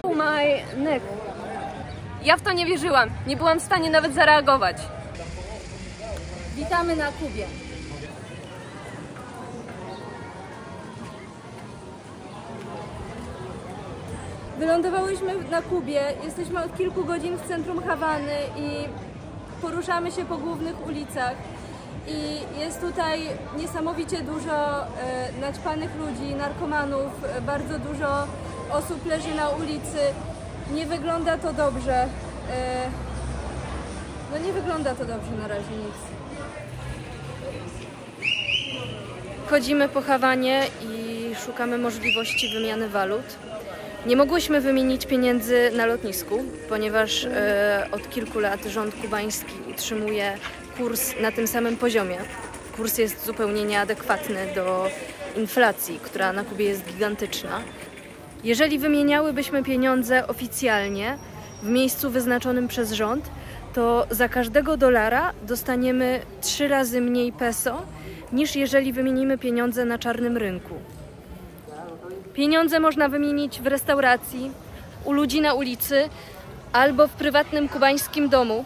My neck. Ja w to nie wierzyłam. Nie byłam w stanie nawet zareagować. Witamy na Kubie. Wylądowałyśmy na Kubie. Jesteśmy od kilku godzin w centrum Hawany i poruszamy się po głównych ulicach. I jest tutaj niesamowicie dużo naćpanych ludzi, narkomanów, bardzo dużo osób leży na ulicy. Nie wygląda to dobrze. No nie wygląda to dobrze na razie nic. Chodzimy po Hawanie i szukamy możliwości wymiany walut. Nie mogłyśmy wymienić pieniędzy na lotnisku, ponieważ od kilku lat rząd kubański utrzymuje kurs na tym samym poziomie. Kurs jest zupełnie nieadekwatny do inflacji, która na Kubie jest gigantyczna. Jeżeli wymieniałybyśmy pieniądze oficjalnie w miejscu wyznaczonym przez rząd, to za każdego dolara dostaniemy 3 razy mniej peso, niż jeżeli wymienimy pieniądze na czarnym rynku. Pieniądze można wymienić w restauracji, u ludzi na ulicy albo w prywatnym kubańskim domu,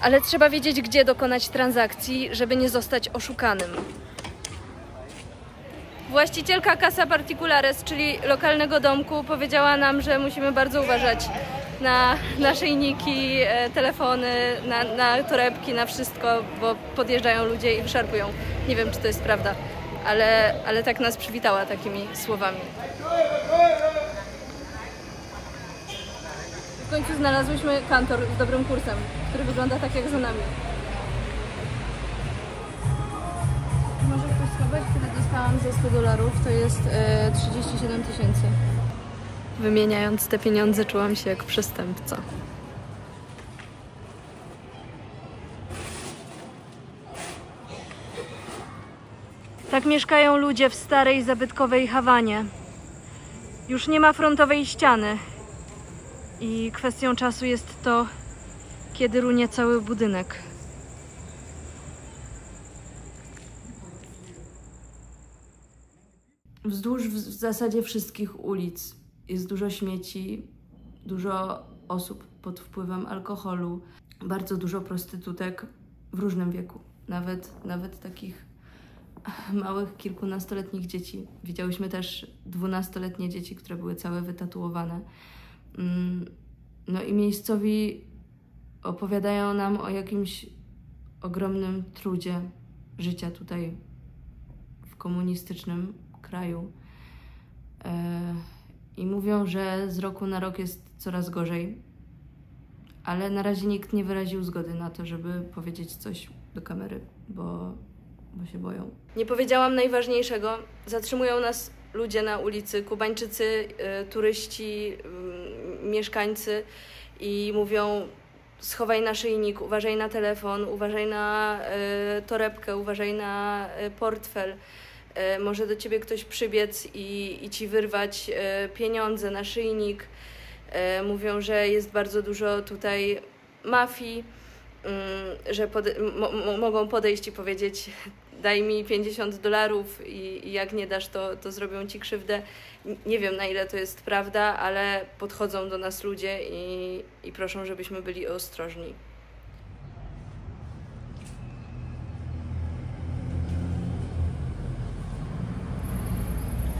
ale trzeba wiedzieć, gdzie dokonać transakcji, żeby nie zostać oszukanym. Właścicielka Casa Particulares, czyli lokalnego domku, powiedziała nam, że musimy bardzo uważać na naszyjniki, telefony, na torebki, na wszystko, bo podjeżdżają ludzie i wyszarpują. Nie wiem, czy to jest prawda, ale tak nas przywitała takimi słowami. W końcu znalazłyśmy kantor z dobrym kursem, który wygląda tak jak za nami. Może ktoś schować, który dostałam za $100, to jest 37 000. Wymieniając te pieniądze czułam się jak przestępca. Tak mieszkają ludzie w starej, zabytkowej Hawanie. Już nie ma frontowej ściany. I kwestią czasu jest to, kiedy runie cały budynek. Wzdłuż w zasadzie wszystkich ulic jest dużo śmieci, dużo osób pod wpływem alkoholu, bardzo dużo prostytutek w różnym wieku, nawet takich małych, kilkunastoletnich dzieci. Widziałyśmy też 12-letnie dzieci, które były całe wytatuowane. No i miejscowi opowiadają nam o jakimś ogromnym trudzie życia tutaj w komunistycznym kraju. I mówią, że z roku na rok jest coraz gorzej, ale na razie nikt nie wyraził zgody na to, żeby powiedzieć coś do kamery, bo się boją. Nie powiedziałam najważniejszego. Zatrzymują nas ludzie na ulicy, Kubańczycy, turyści, mieszkańcy i mówią: schowaj naszyjnik, uważaj na telefon, uważaj na torebkę, uważaj na portfel. Może do ciebie ktoś przybiec i ci wyrwać pieniądze, naszyjnik. Mówią, że jest bardzo dużo tutaj mafii, że mogą podejść i powiedzieć: daj mi $50 i jak nie dasz, to zrobią ci krzywdę. Nie wiem, na ile to jest prawda, ale podchodzą do nas ludzie i proszą, żebyśmy byli ostrożni.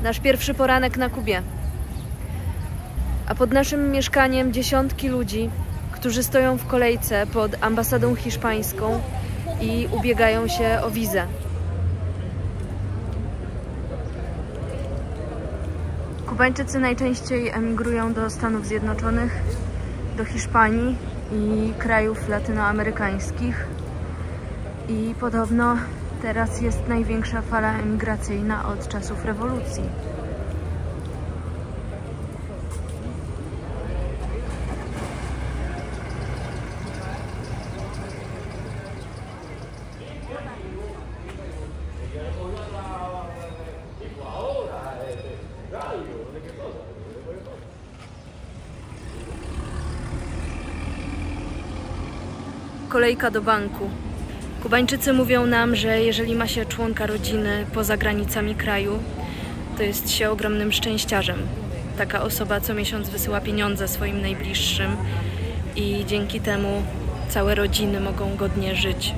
Nasz pierwszy poranek na Kubie. A pod naszym mieszkaniem dziesiątki ludzi, którzy stoją w kolejce pod ambasadą hiszpańską i ubiegają się o wizę. Kubańczycy najczęściej emigrują do Stanów Zjednoczonych, do Hiszpanii i krajów latynoamerykańskich. I podobno teraz jest największa fala emigracyjna od czasów rewolucji. Kolejka do banku. Kubańczycy mówią nam, że jeżeli ma się członka rodziny poza granicami kraju, to jest się ogromnym szczęściarzem. taka osoba co miesiąc wysyła pieniądze swoim najbliższym i dzięki temu całe rodziny mogą godnie żyć.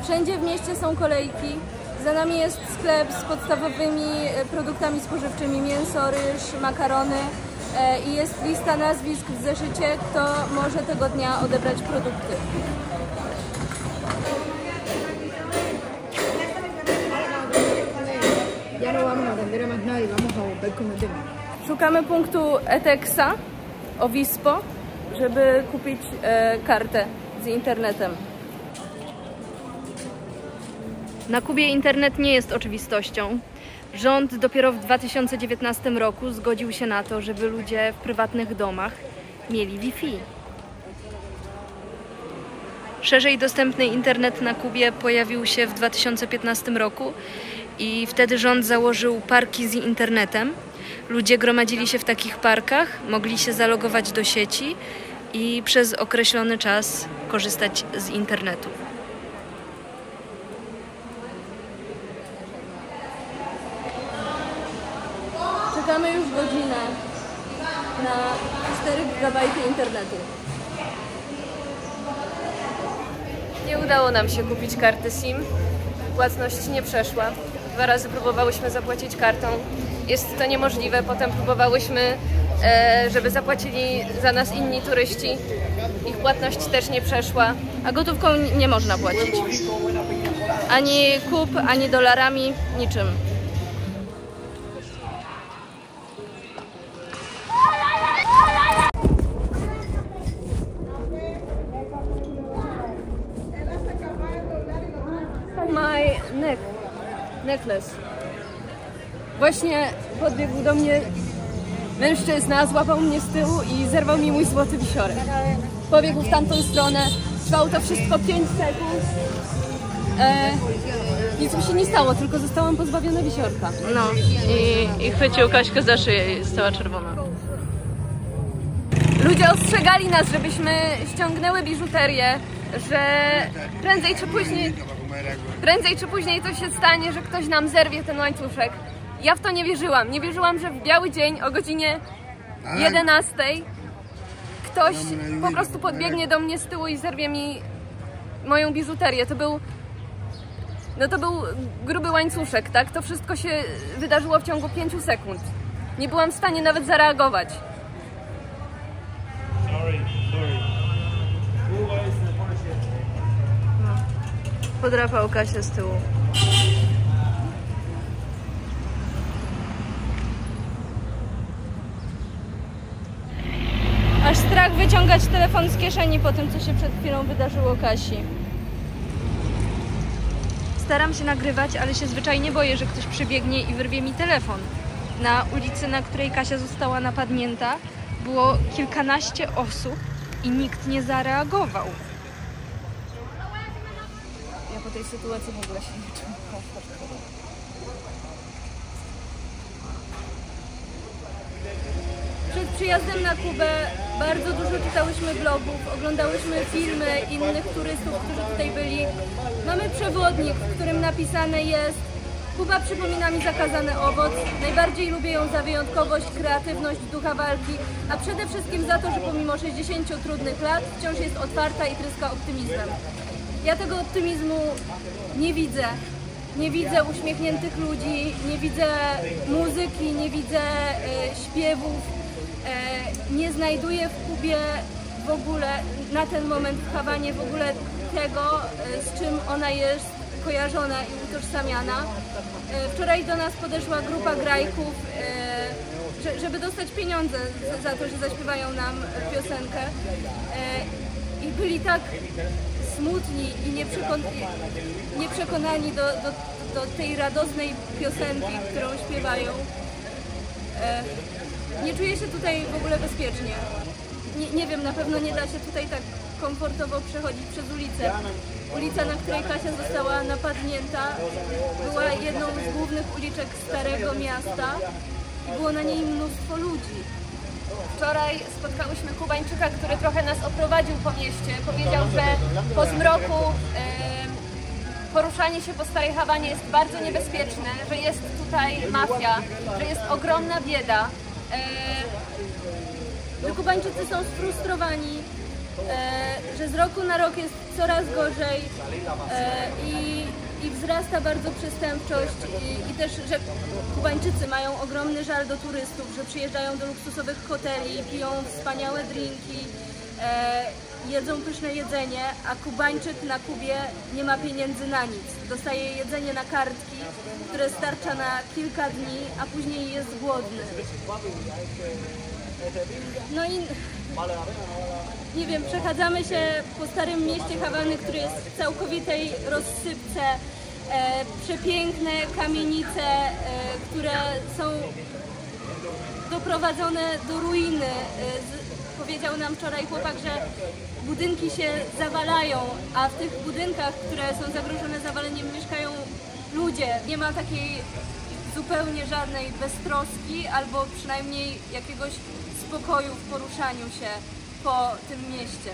Wszędzie w mieście są kolejki. Za nami jest sklep z podstawowymi produktami spożywczymi, mięso, ryż, makarony i jest lista nazwisk w zeszycie, kto może tego dnia odebrać produkty. Szukamy punktu Etexa Obispo, żeby kupić kartę z internetem. Na Kubie internet nie jest oczywistością. Rząd dopiero w 2019 roku zgodził się na to, żeby ludzie w prywatnych domach mieli Wi-Fi. Szerzej dostępny internet na Kubie pojawił się w 2015 roku i wtedy rząd założył parki z internetem. Ludzie gromadzili się w takich parkach, mogli się zalogować do sieci i przez określony czas korzystać z internetu. Czekamy już godzinę na 4 GB internetu. Nie udało nam się kupić karty SIM. Płatność nie przeszła. 2 razy próbowałyśmy zapłacić kartą. Jest to niemożliwe. Potem próbowałyśmy, żeby zapłacili za nas inni turyści. Ich płatność też nie przeszła. A gotówką nie można płacić. Ani kup, ani dolarami, niczym. My necklace. Właśnie podbiegł do mnie mężczyzna, złapał mnie z tyłu i zerwał mi mój złoty wisiorek. Pobiegł w tamtą stronę, trwało to wszystko 5 sekund. Nic mi się nie stało, tylko zostałam pozbawiona wisiorka. No i chwycił Kaśkę za szyję i jest cała czerwona. Ludzie ostrzegali nas, żebyśmy ściągnęły biżuterię, że prędzej czy później to się stanie, że ktoś nam zerwie ten łańcuszek. Ja w to nie wierzyłam. Nie wierzyłam, że w biały dzień o godzinie 11 ktoś po prostu podbiegnie do mnie z tyłu i zerwie mi moją biżuterię. To był gruby łańcuszek, tak? To wszystko się wydarzyło w ciągu 5 sekund. Nie byłam w stanie nawet zareagować. Podrapał Kasię z tyłu. Aż strach wyciągać telefon z kieszeni po tym, co się przed chwilą wydarzyło Kasi. Staram się nagrywać, ale się zwyczajnie boję, że ktoś przybiegnie i wyrwie mi telefon. Na ulicy, na której Kasia została napadnięta, było kilkanaście osób i nikt nie zareagował. Ja po tej sytuacji w ogóle się nie czuję komfortowo. Przed przyjazdem na Kubę bardzo dużo czytałyśmy blogów, oglądałyśmy filmy innych turystów, którzy tutaj byli. Mamy przewodnik, w którym napisane jest: Kuba przypomina mi zakazany owoc. Najbardziej lubię ją za wyjątkowość, kreatywność, ducha walki, a przede wszystkim za to, że pomimo 60 trudnych lat wciąż jest otwarta i tryska optymizmem. Ja tego optymizmu nie widzę. Nie widzę uśmiechniętych ludzi, nie widzę muzyki, nie widzę śpiewów. Nie znajduję w Kubie w ogóle, na ten moment w Hawanie, w ogóle tego, z czym ona jest kojarzona i utożsamiana. Wczoraj do nas podeszła grupa grajków, żeby dostać pieniądze za to, że zaśpiewają nam piosenkę. I byli tak smutni i nieprzekonani do tej radosnej piosenki, którą śpiewają. Nie czuję się tutaj w ogóle bezpiecznie. Nie wiem, na pewno nie da się tutaj tak komfortowo przechodzić przez ulicę. Ulica, na której Kasia została napadnięta, była jedną z głównych uliczek Starego Miasta i było na niej mnóstwo ludzi. Wczoraj spotkałyśmy Kubańczyka, który trochę nas oprowadził po mieście. Powiedział, że po zmroku poruszanie się po Starej Hawanie jest bardzo niebezpieczne, że jest tutaj mafia, że jest ogromna bieda że Kubańczycy są sfrustrowani, że z roku na rok jest coraz gorzej i wzrasta bardzo przestępczość i też, że Kubańczycy mają ogromny żal do turystów, że przyjeżdżają do luksusowych hoteli, piją wspaniałe drinki, jedzą pyszne jedzenie, a Kubańczyk na Kubie nie ma pieniędzy na nic. Dostaje jedzenie na kartki, które starcza na kilka dni, a później jest głodny. No i nie wiem, przechadzamy się po starym mieście Hawany, który jest w całkowitej rozsypce. Przepiękne kamienice, które są doprowadzone do ruiny. Powiedział nam wczoraj chłopak, że budynki się zawalają, a w tych budynkach, które są zagrożone zawaleniem, mieszkają ludzie. Nie ma takiej zupełnie żadnej beztroski albo przynajmniej jakiegoś spokoju w poruszaniu się po tym mieście.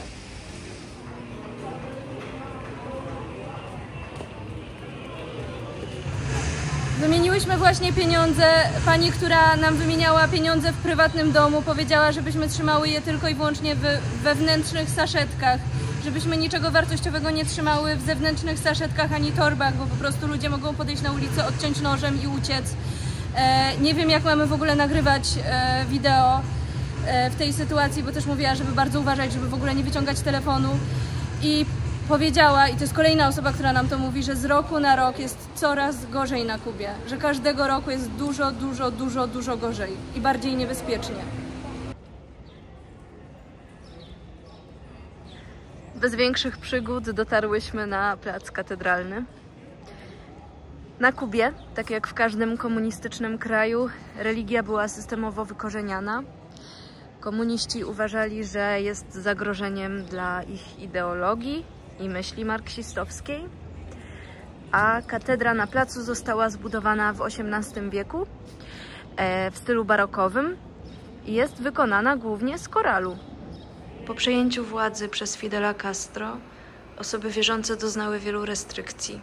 Wymieniłyśmy właśnie pieniądze. Pani, która nam wymieniała pieniądze w prywatnym domu, powiedziała, żebyśmy trzymały je tylko i wyłącznie w wewnętrznych saszetkach, żebyśmy niczego wartościowego nie trzymały w zewnętrznych saszetkach ani torbach, bo po prostu ludzie mogą podejść na ulicę, odciąć nożem i uciec. Nie wiem, jak mamy w ogóle nagrywać wideo w tej sytuacji, bo też mówiła, żeby bardzo uważać, żeby w ogóle nie wyciągać telefonu. I powiedziała, i to jest kolejna osoba, która nam to mówi, że z roku na rok jest coraz gorzej na Kubie, że każdego roku jest dużo gorzej i bardziej niebezpiecznie. Bez większych przygód dotarłyśmy na plac Katedralny. Na Kubie, tak jak w każdym komunistycznym kraju, religia była systemowo wykorzeniana. Komuniści uważali, że jest zagrożeniem dla ich ideologii i myśli marksistowskiej, a katedra na placu została zbudowana w XVIII wieku w stylu barokowym i jest wykonana głównie z koralu. Po przejęciu władzy przez Fidela Castro osoby wierzące doznały wielu restrykcji.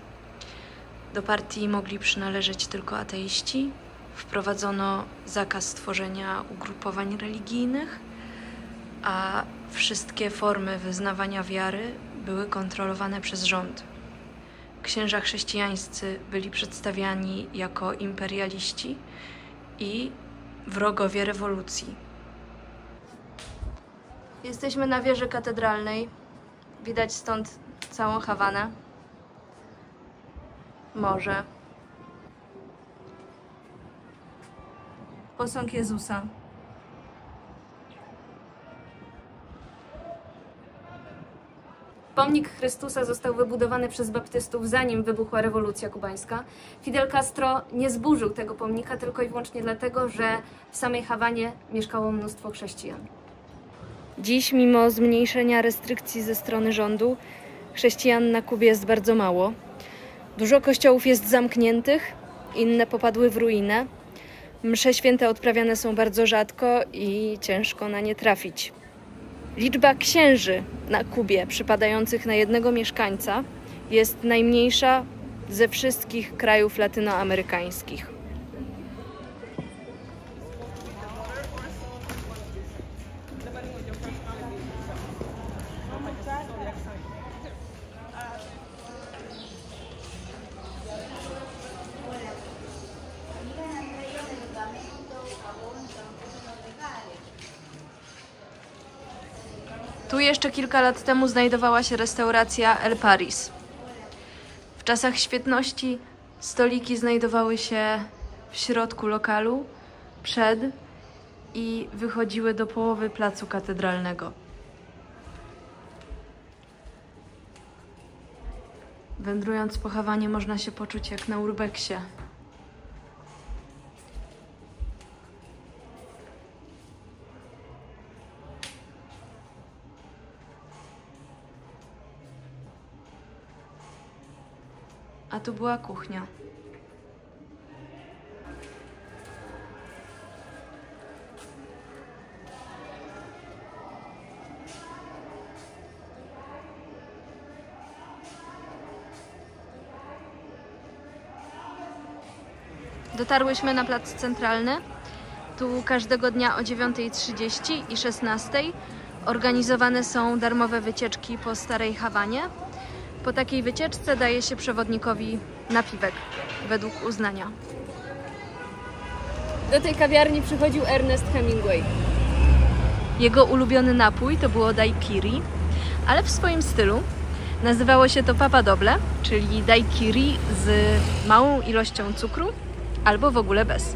Do partii mogli przynależeć tylko ateiści, wprowadzono zakaz tworzenia ugrupowań religijnych, a wszystkie formy wyznawania wiary były kontrolowane przez rząd. Księża chrześcijańscy byli przedstawiani jako imperialiści i wrogowie rewolucji. Jesteśmy na wieży katedralnej. Widać stąd całą Hawanę. Morze. Posąg Jezusa. Pomnik Chrystusa został wybudowany przez baptystów, zanim wybuchła rewolucja kubańska. Fidel Castro nie zburzył tego pomnika tylko i wyłącznie dlatego, że w samej Hawanie mieszkało mnóstwo chrześcijan. Dziś, mimo zmniejszenia restrykcji ze strony rządu, chrześcijan na Kubie jest bardzo mało. Dużo kościołów jest zamkniętych, inne popadły w ruinę. Msze święte odprawiane są bardzo rzadko i ciężko na nie trafić. Liczba księży na Kubie przypadających na jednego mieszkańca jest najmniejsza ze wszystkich krajów latynoamerykańskich. Tu jeszcze kilka lat temu znajdowała się restauracja El Paris. W czasach świetności stoliki znajdowały się w środku lokalu, przed i wychodziły do połowy placu katedralnego. Wędrując po Hawanie można się poczuć jak na urbexie. A tu była kuchnia. Dotarłyśmy na plac centralny. Tu każdego dnia o 9:30 i 16:00 organizowane są darmowe wycieczki po Starej Hawanie. Po takiej wycieczce daje się przewodnikowi napiwek według uznania. Do tej kawiarni przychodził Ernest Hemingway. Jego ulubiony napój to było daiquiri, ale w swoim stylu. Nazywało się to papadoble, czyli daiquiri z małą ilością cukru albo w ogóle bez.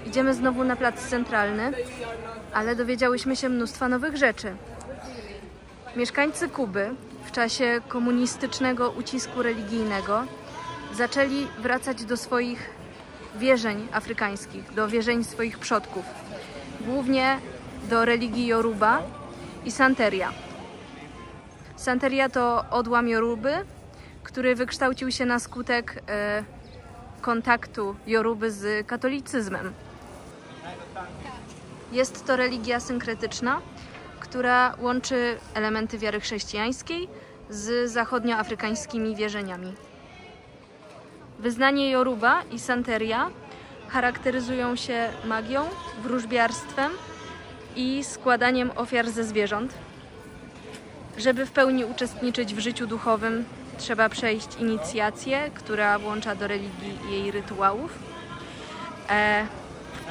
Idziemy znowu na plac centralny, ale dowiedziałyśmy się mnóstwa nowych rzeczy. Mieszkańcy Kuby w czasie komunistycznego ucisku religijnego zaczęli wracać do swoich wierzeń afrykańskich, do wierzeń swoich przodków. Głównie do religii Yoruba i Santeria. Santeria to odłam Yoruby, który wykształcił się na skutek kontaktu Yoruby z katolicyzmem. Jest to religia synkretyczna, która łączy elementy wiary chrześcijańskiej z zachodnioafrykańskimi wierzeniami. Wyznanie Yoruba i Santeria charakteryzują się magią, wróżbiarstwem i składaniem ofiar ze zwierząt. Żeby w pełni uczestniczyć w życiu duchowym, trzeba przejść inicjację, która włącza do religii jej rytuałów,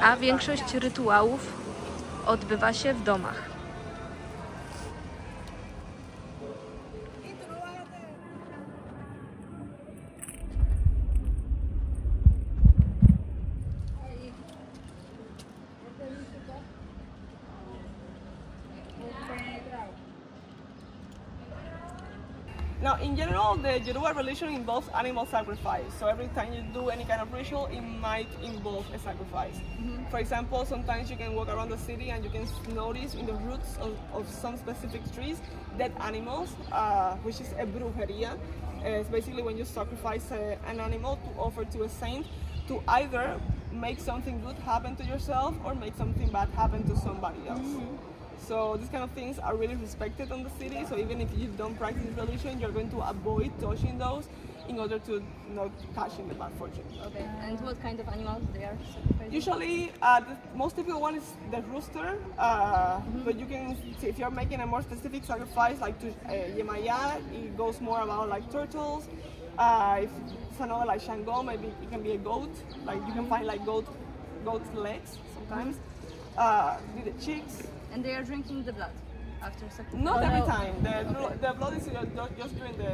a większość rytuałów odbywa się w domach. Now, in general, the Yoruba religion involves animal sacrifice. So every time you do any kind of ritual, it might involve a sacrifice. For example, sometimes you can walk around the city and you can notice in the roots of some specific trees dead animals, which is a brujeria. It's basically when you sacrifice an animal to offer to a saint to either make something good happen to yourself or make something bad happen to somebody else. So these kind of things are really respected in the city. So even if you don't practice religion, you're going to avoid touching those in order to not cash in the bad fortune. Okay. And what kind of animals they are sacrificing? Usually, the most typical one is the rooster. But you can see if you're making a more specific sacrifice, like to Yemaya, it goes more about like turtles. If it's another like Shango, maybe it can be a goat. Like you can find like goat's legs sometimes. The chicks. And they are drinking the blood after sacrifice? Not every time. The blood is just during the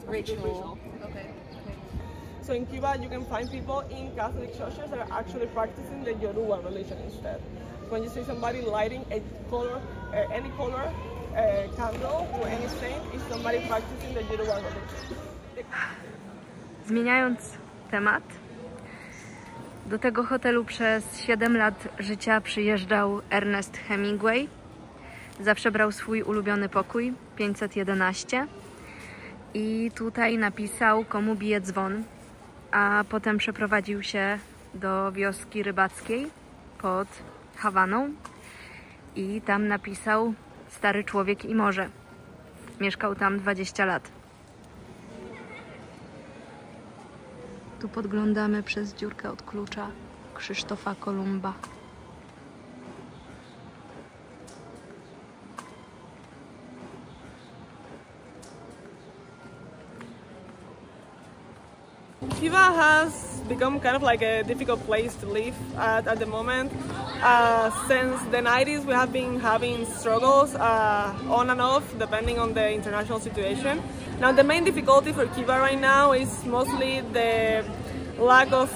ritual. Okay. So in Cuba, you can find people in Catholic churches that are actually practicing the Yoruba religion instead. When you see somebody lighting a color, any color candle to any saint, is somebody practicing the Yoruba religion. Zmieniając temat, do tego hotelu przez 7 lat życia przyjeżdżał Ernest Hemingway. Zawsze brał swój ulubiony pokój, 511. I tutaj napisał, komu bije dzwon. A potem przeprowadził się do wioski rybackiej pod Hawaną. I tam napisał Stary człowiek i morze. Mieszkał tam 20 lat. Tu podglądamy przez dziurkę od klucza Krzysztofa Kolumba. Cuba has become kind of like a difficult place to live at the moment. Since the 90s, we have been having struggles on and off, depending on the international situation. Now, the main difficulty for Cuba right now is mostly the lack of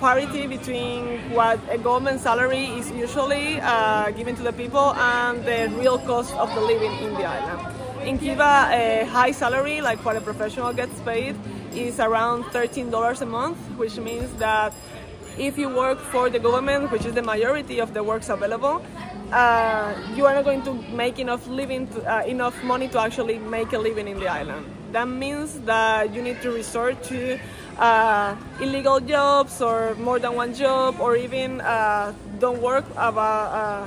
parity between what a government salary is usually given to the people and the real cost of the living in the island. In Cuba, a high salary, like what a professional gets paid, is around $13 a month, which means that if you work for the government, which is the majority of the works available, you are not going to make enough money to actually make a living in the island. That means that you need to resort to illegal jobs or more than one job, or even don't work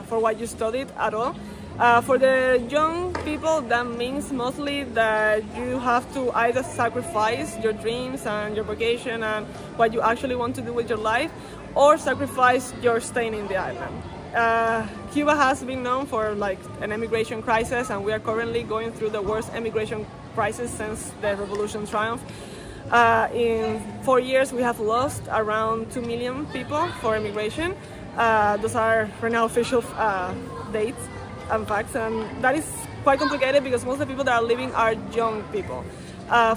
for what you studied at all. For the young people, that means mostly that you have to either sacrifice your dreams and your vocation and what you actually want to do with your life, or sacrifice your staying in the island. Cuba has been known for like an immigration crisis, and we are currently going through the worst immigration crisis since the revolution triumphed. In 4 years, we have lost around 2 million people for immigration. Those are right now official dates and facts, and that is quite complicated because most of the people that are leaving are young people.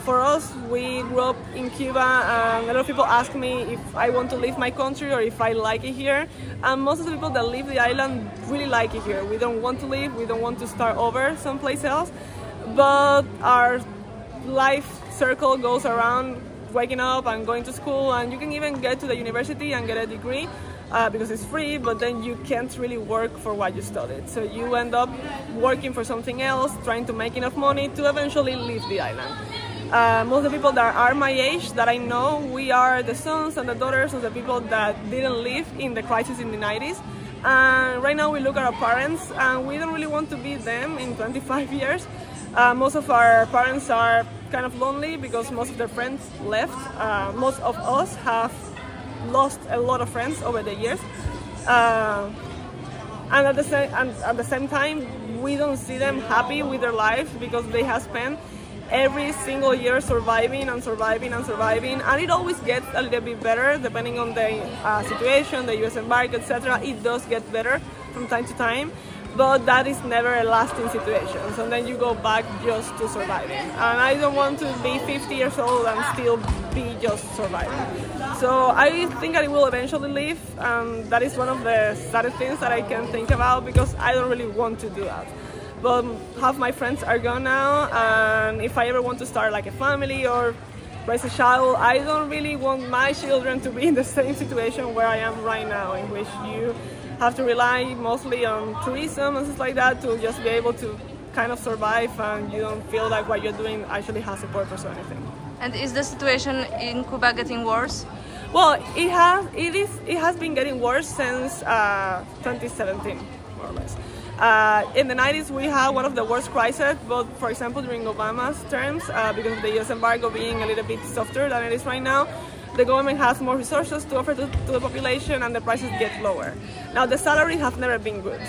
For us, we grew up in Cuba, and a lot of people ask me if I want to leave my country or if I like it here. And most of the people that leave the island really like it here. We don't want to leave, we don't want to start over someplace else, but our life circle goes around waking up and going to school, and you can even get to the university and get a degree because it's free, but then you can't really work for what you studied. So you end up working for something else, trying to make enough money to eventually leave the island. Most of the people that are my age that I know, we are the sons and the daughters of the people that didn't live in the crisis in the 90s. And right now we look at our parents and we don't really want to be them in 25 years. Most of our parents are kind of lonely because most of their friends left. Most of us have lost a lot of friends over the years. And at the same time, we don't see them happy with their life because they have spent every single year surviving and surviving and surviving, and it always gets a little bit better depending on the situation, the US embargo, etc. It does get better from time to time, but that is never a lasting situation. So then you go back just to surviving, and I don't want to be 50 years old and still be just surviving. So I think I will eventually leave, and that is one of the saddest things that I can think about because I don't really want to do that. But half my friends are gone now, and if I ever want to start like a family or raise a child, I don't really want my children to be in the same situation where I am right now, in which you have to rely mostly on tourism and stuff like that to just be able to kind of survive, and you don't feel like what you're doing actually has a purpose or anything. And is the situation in Cuba getting worse? Well, it has been getting worse since 2017, more or less. In the 90s, we had one of the worst crises, but for example, during Obama's terms, because of the US embargo being a little bit softer than it is right now, the government has more resources to offer to the population and the prices get lower. Now, the salary has never been good.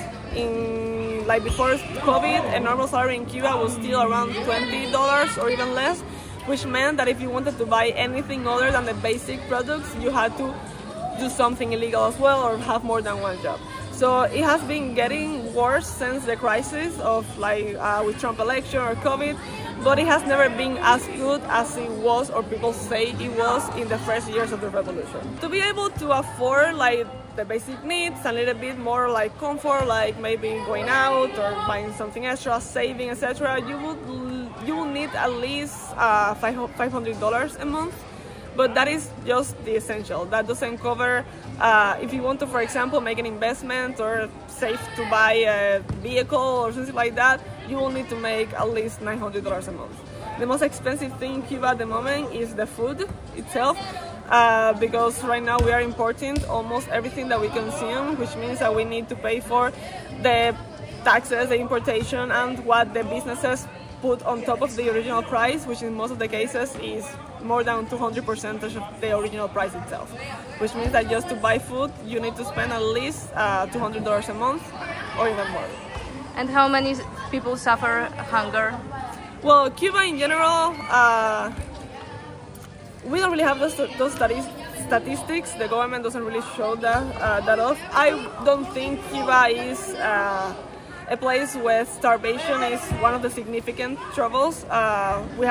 Like before COVID, a normal salary in Cuba was still around $20 or even less, which meant that if you wanted to buy anything other than the basic products, you had to do something illegal as well or have more than one job. So it has been getting worse since the crisis of with Trump election or COVID, but it has never been as good as it was, or people say it was, in the first years of the revolution. To be able to afford like the basic needs, a little bit more like comfort, like maybe going out or buying something extra, saving, etc., you will need at least $500 a month. But that is just the essential. That doesn't cover, if you want to, for example, make an investment or save to buy a vehicle or something like that, you will need to make at least $900 a month. The most expensive thing in Cuba at the moment is the food itself, because right now we are importing almost everything that we consume, which means that we need to pay for the taxes, the importation, and what the businesses put on top of the original price, which in most of the cases is more than 200% of the original price itself, which means that just to buy food you need to spend at least $200 a month or even more. And how many people suffer hunger? Well, Cuba in general, we don't really have those statistics. The government doesn't really show that off. I don't think Cuba is a place where starvation is one of the significant troubles. We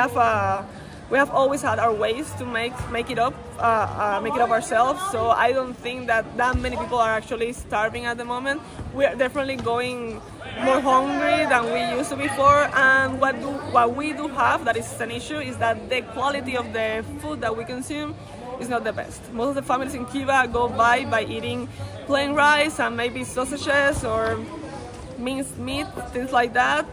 have always had our ways to make it up ourselves. So I don't think that many people are actually starving at the moment. We are definitely going more hungry than we used to before. And what we do have that is an issue is that the quality of the food that we consume is not the best. Most of the families in Cuba go by eating plain rice and maybe sausages or minced meat, things like that,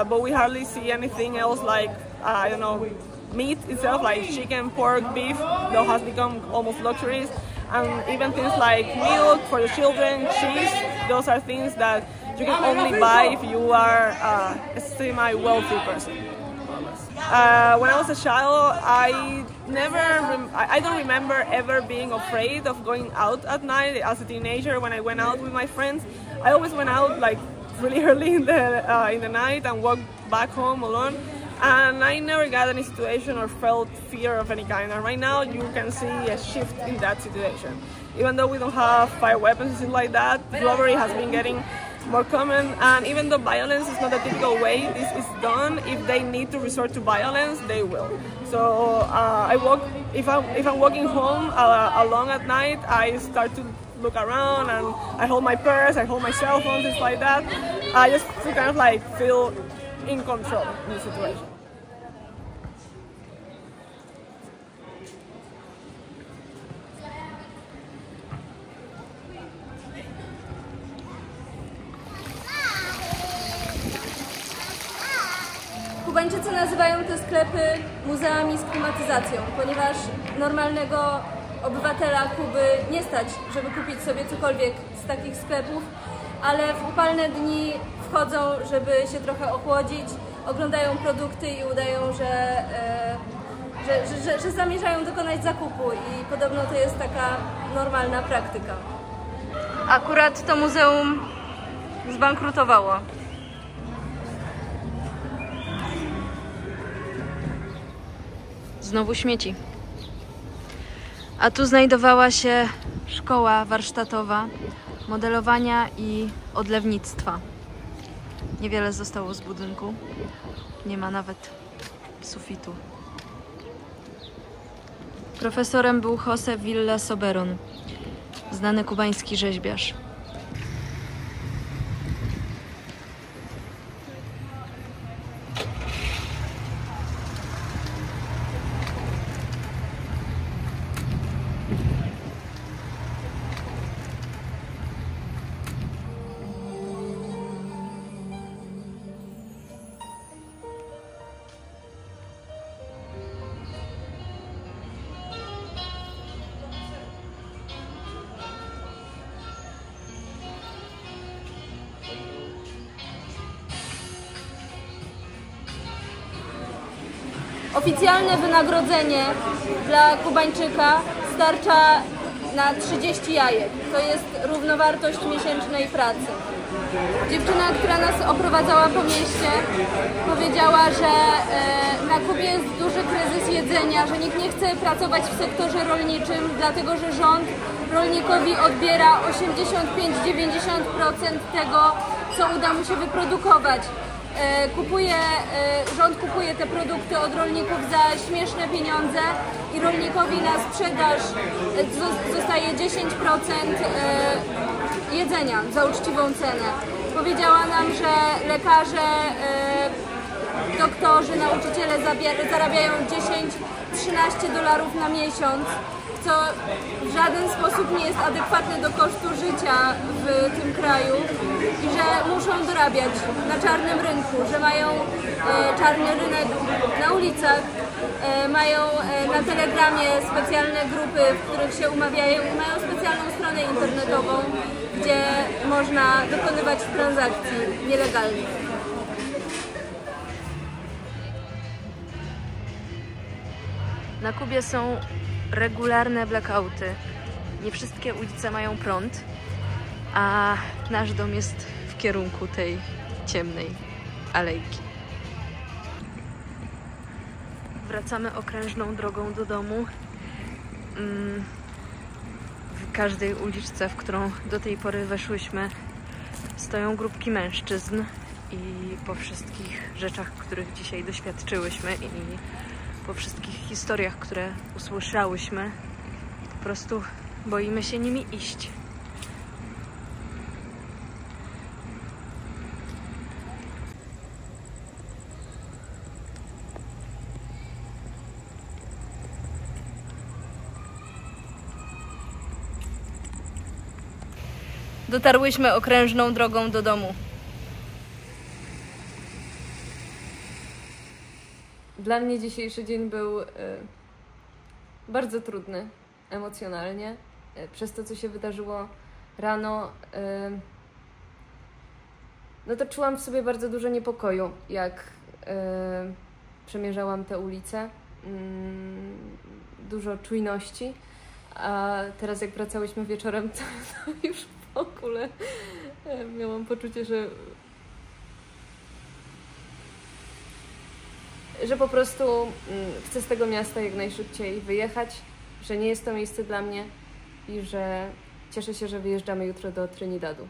but we hardly see anything else like, I don't know, meat itself, like chicken, pork, beef. That has become almost luxuries, and even things like milk for the children, cheese. Those are things that you can only buy if you are a semi-wealthy person. When I was a child, I don't remember ever being afraid of going out at night. As a teenager, when I went out with my friends, I always went out like really early in the night and walked back home alone. And I never got any situation or felt fear of any kind. And right now, you can see a shift in that situation. Even though we don't have fire weapons and things like that, robbery has been getting more common, and even though violence is not the typical way this is done, if they need to resort to violence, they will. So if I'm walking home alone at night, I start to look around and I hold my purse, I hold my cell phone, things like that. I just to kind of like feel in control in the situation. Kubańczycy nazywają te sklepy muzeami z klimatyzacją, ponieważ normalnego obywatela Kuby nie stać, żeby kupić sobie cokolwiek z takich sklepów, ale w upalne dni wchodzą, żeby się trochę ochłodzić, oglądają produkty i udają, że zamierzają dokonać zakupu i podobno to jest taka normalna praktyka. Akurat to muzeum zbankrutowało. Znowu śmieci. A tu znajdowała się szkoła warsztatowa modelowania i odlewnictwa. Niewiele zostało z budynku. Nie ma nawet sufitu. Profesorem był José Villa Soberon, znany kubański rzeźbiarz. Oficjalne wynagrodzenie dla Kubańczyka starcza na 30 jajek. To jest równowartość miesięcznej pracy. Dziewczyna, która nas oprowadzała po mieście, powiedziała, że na Kubie jest duży kryzys jedzenia, że nikt nie chce pracować w sektorze rolniczym, dlatego że rząd rolnikowi odbiera 85–90% tego, co uda mu się wyprodukować. Rząd kupuje te produkty od rolników za śmieszne pieniądze i rolnikowi na sprzedaż zostaje 10% jedzenia za uczciwą cenę. Powiedziała nam, że lekarze, doktorzy, nauczyciele zarabiają $10–13 na miesiąc, co w żaden sposób nie jest adekwatne do kosztu życia w tym kraju i że muszą dorabiać na czarnym rynku, że mają czarny rynek na ulicach, mają na Telegramie specjalne grupy, w których się umawiają i mają specjalną stronę internetową, gdzie można dokonywać transakcji nielegalnych. Na Kubie są regularne blackouty. Nie wszystkie ulice mają prąd, a nasz dom jest w kierunku tej ciemnej alejki. Wracamy okrężną drogą do domu. W każdej uliczce, w którą do tej pory weszłyśmy, stoją grupki mężczyzn i po wszystkich rzeczach, których dzisiaj doświadczyłyśmy i po wszystkich historiach, które usłyszałyśmy, po prostu boimy się nimi iść. Dotarłyśmy okrężną drogą do domu. Dla mnie dzisiejszy dzień był bardzo trudny emocjonalnie. Przez to, co się wydarzyło rano, no to czułam w sobie bardzo dużo niepokoju, jak przemierzałam te ulice. Dużo czujności, a teraz jak wracałyśmy wieczorem, to już w ogóle miałam poczucie, że po prostu chcę z tego miasta jak najszybciej wyjechać, że nie jest to miejsce dla mnie i że cieszę się, że wyjeżdżamy jutro do Trinidadu.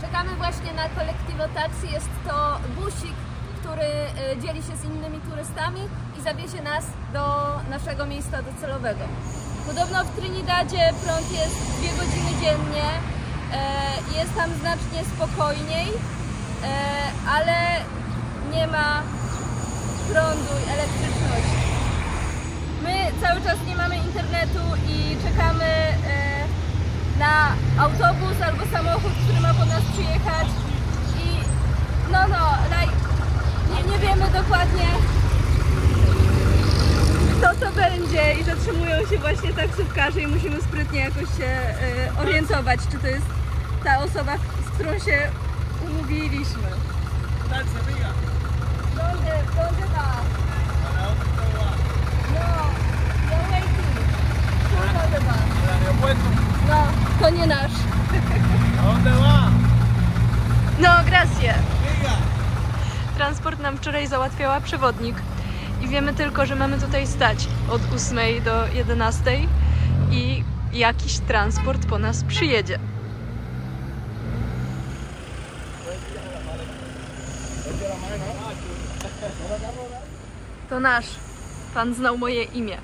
Czekamy właśnie na Colectivo Taxi. Jest to busik, który dzieli się z innymi turystami i zawiezie nas do naszego miejsca docelowego. Podobno w Trinidadzie prąd jest 2 godziny dziennie. Jest tam znacznie spokojniej, ale nie ma prądu i elektryczności. My cały czas nie mamy internetu i czekamy na autobus albo samochód, który ma po nas przyjechać i nie wiemy dokładnie, kto to będzie i zatrzymują się właśnie taksówkarze i musimy sprytnie jakoś się orientować, czy to jest ta osoba, z którą się umówiliśmy. ¿Dónde va? No, you're waiting. ¿Dónde va? No, to nie nasz. No, gracias. Transport nam wczoraj załatwiała przewodnik i wiemy tylko, że mamy tutaj stać od 8 do 11 i jakiś transport po nas przyjedzie. To nasz. Pan znał moje imię.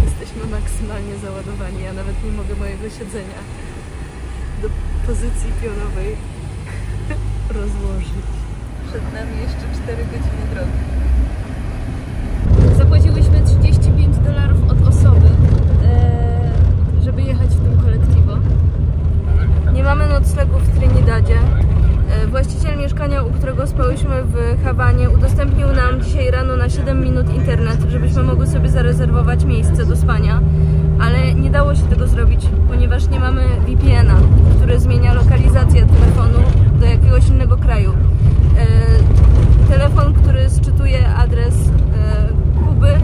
Jesteśmy maksymalnie załadowani, ja nawet nie mogę mojego siedzenia do pozycji pionowej rozłożyć. Przed nami jeszcze 4 godziny drogi. Zapłaciłyśmy $35 od osoby, żeby jechać w tym Colectivo. Nie mamy noclegu w Trinidadzie. Właściciel mieszkania, u którego spałyśmy w Hawanie, udostępnił nam dzisiaj rano na 7 minut internet, żebyśmy mogły sobie zarezerwować miejsce do spania, ale nie dało się tego zrobić, ponieważ nie mamy VPN-a, który zmienia lokalizację telefonu do jakiegoś innego kraju. Telefon, który sczytuje adres Kuby,